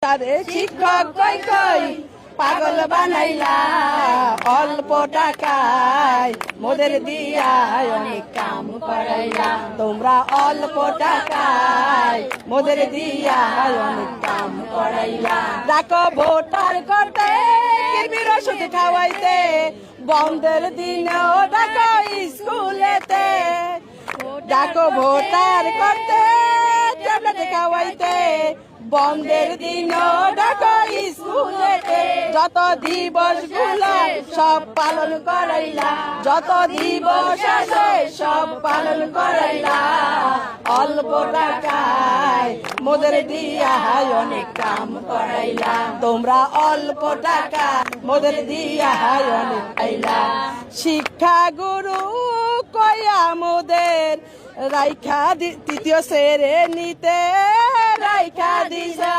তারে শিক্ষক কই কই পাগল বানাইলা অল্প টাকায় মোদের দিয়া অনেক কাম করাইলা তোমরা অল্প টাকায় মোদের দিয়া অনেক কাম করাইলা ডাকো ভোটার করতে কিরমির ওষুধ খাওয়াইতে বন্ধের দিনেও ডাকো স্কুলেতে ডাকো ভোটার করতে ট্যাবলেট খাওয়াইতে বন্ধের দিনও ডাকো স্কুলেতে যত দিবস গুলো সব পালন করাইলা যত দিবস আছে সব পালন করাইলা অল্প টাকায় মোদের দিয়া অনেক কাম করাইলা তোমরা অল্প টাকা মোদের দিয়া অনেক খাইলা শিক্ষা গুরু কয়া মোদের রাইখা তৃতীয় শ্রেণীতে রাইখা দিছা